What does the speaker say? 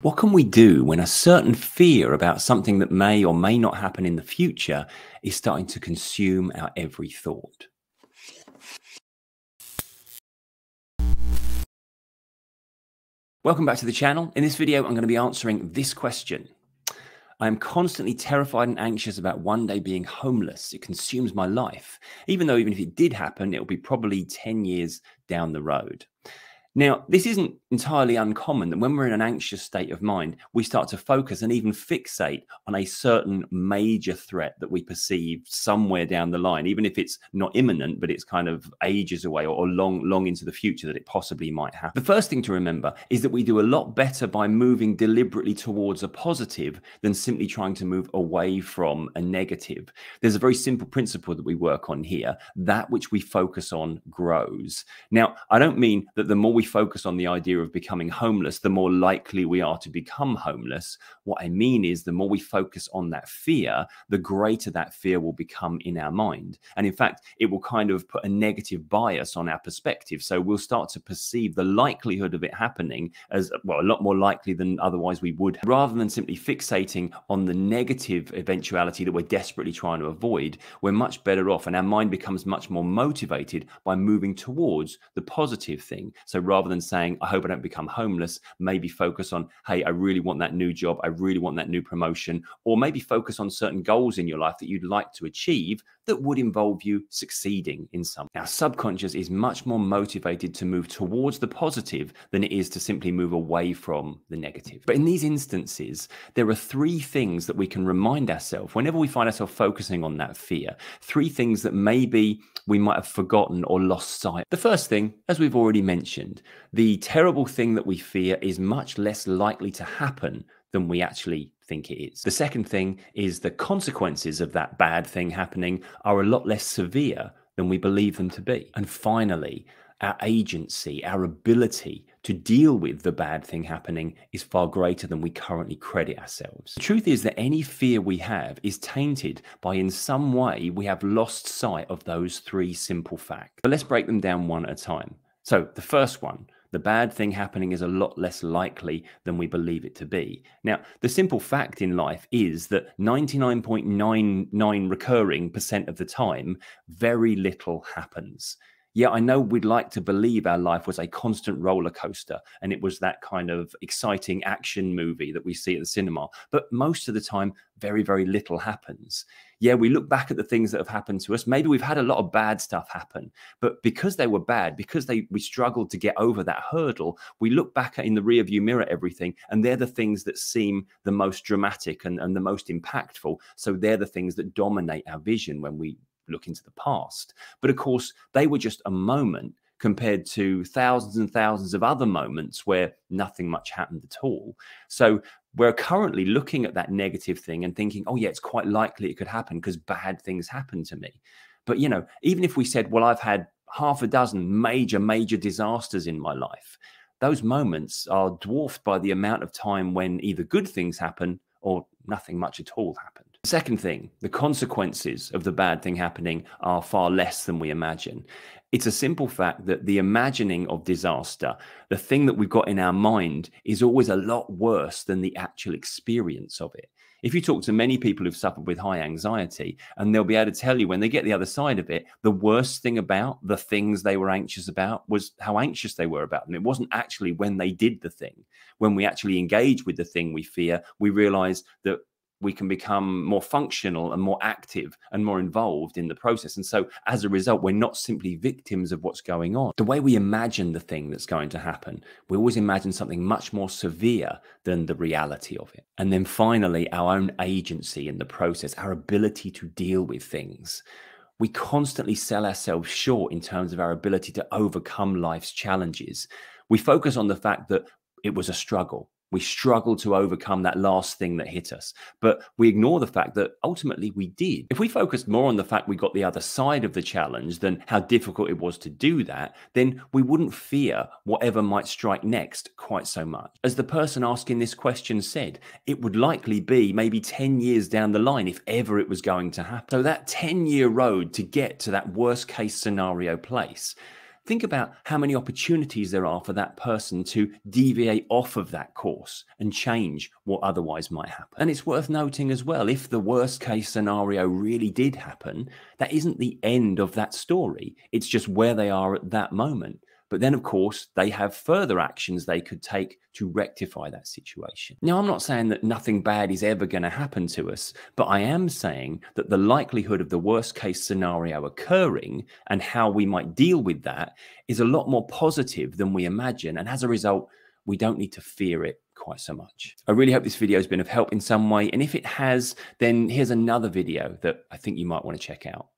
What can we do when a certain fear about something that may or may not happen in the future is starting to consume our every thought? Welcome back to the channel. In this video, I'm going to be answering this question. I am constantly terrified and anxious about one day being homeless. It consumes my life, even if it did happen, it will be probably 10 years down the road. Now, this isn't entirely uncommon that when we're in an anxious state of mind, we start to focus and even fixate on a certain major threat that we perceive somewhere down the line, even if it's not imminent, but it's kind of ages away or long into the future that it possibly might happen. The first thing to remember is that we do a lot better by moving deliberately towards a positive than simply trying to move away from a negative. There's a very simple principle that we work on here. That which we focus on grows. Now, I don't mean that the more we focus on the idea of becoming homeless, the more likely we are to become homeless. What I mean is the more we focus on that fear, the greater that fear will become in our mind. And in fact, it will kind of put a negative bias on our perspective. So we'll start to perceive the likelihood of it happening as, well, a lot more likely than otherwise we would. Rather than simply fixating on the negative eventuality that we're desperately trying to avoid, we're much better off, and our mind becomes much more motivated by moving towards the positive thing. So rather than saying, I hope I don't become homeless, maybe focus on, hey, I really want that new job. I really want that new promotion. Or maybe focus on certain goals in your life that you'd like to achieve that would involve you succeeding in something. Our subconscious is much more motivated to move towards the positive than it is to simply move away from the negative. But in these instances, there are three things that we can remind ourselves whenever we find ourselves focusing on that fear. Three things that maybe we might have forgotten or lost sight. The first thing, as we've already mentioned, the terrible thing that we fear is much less likely to happen than we actually think it is. The second thing is the consequences of that bad thing happening are a lot less severe than we believe them to be. And finally, our agency, our ability to deal with the bad thing happening is far greater than we currently credit ourselves. The truth is that any fear we have is tainted by, in some way, we have lost sight of those three simple facts. But let's break them down one at a time. So the first one, the bad thing happening is a lot less likely than we believe it to be. Now, the simple fact in life is that 99.99 recurring percent of the time, very little happens. Yeah, I know we'd like to believe our life was a constant roller coaster and it was that kind of exciting action movie that we see at the cinema. But most of the time, very, very little happens. Yeah, we look back at the things that have happened to us. Maybe we've had a lot of bad stuff happen, but because they were bad, because we struggled to get over that hurdle, we look back in the rearview mirror at everything, and they're the things that seem the most dramatic and the most impactful. So they're the things that dominate our vision when we look into the past. But of course, they were just a moment compared to thousands and thousands of other moments where nothing much happened at all. So we're currently looking at that negative thing and thinking, oh yeah, it's quite likely it could happen because bad things happen to me. But even if we said, well, I've had half a dozen major disasters in my life, those moments are dwarfed by the amount of time when either good things happen or nothing much at all happened. Second thing, the consequences of the bad thing happening are far less than we imagine. It's a simple fact that the imagining of disaster, the thing that we've got in our mind, is always a lot worse than the actual experience of it. If you talk to many people who've suffered with high anxiety, and they'll be able to tell you when they get the other side of it, the worst thing about the things they were anxious about was how anxious they were about them. It wasn't actually when they did the thing. When we actually engage with the thing we fear, we realize that we can become more functional and more active and more involved in the process. And so as a result, we're not simply victims of what's going on. The way we imagine the thing that's going to happen, we always imagine something much more severe than the reality of it. And then finally, our own agency in the process, our ability to deal with things. We constantly sell ourselves short in terms of our ability to overcome life's challenges. We focus on the fact that it was a struggle. We struggled to overcome that last thing that hit us, but we ignore the fact that ultimately we did. If we focused more on the fact we got the other side of the challenge than how difficult it was to do that, then we wouldn't fear whatever might strike next quite so much. As the person asking this question said, it would likely be maybe 10 years down the line if ever it was going to happen. So that 10-year road to get to that worst case scenario place, Think about how many opportunities there are for that person to deviate off of that course and change what otherwise might happen. And it's worth noting as well, if the worst case scenario really did happen, that isn't the end of that story. It's just where they are at that moment. But then, of course, they have further actions they could take to rectify that situation. Now, I'm not saying that nothing bad is ever going to happen to us, but I am saying that the likelihood of the worst case scenario occurring and how we might deal with that is a lot more positive than we imagine. And as a result, we don't need to fear it quite so much. I really hope this video has been of help in some way. And if it has, then here's another video that I think you might want to check out.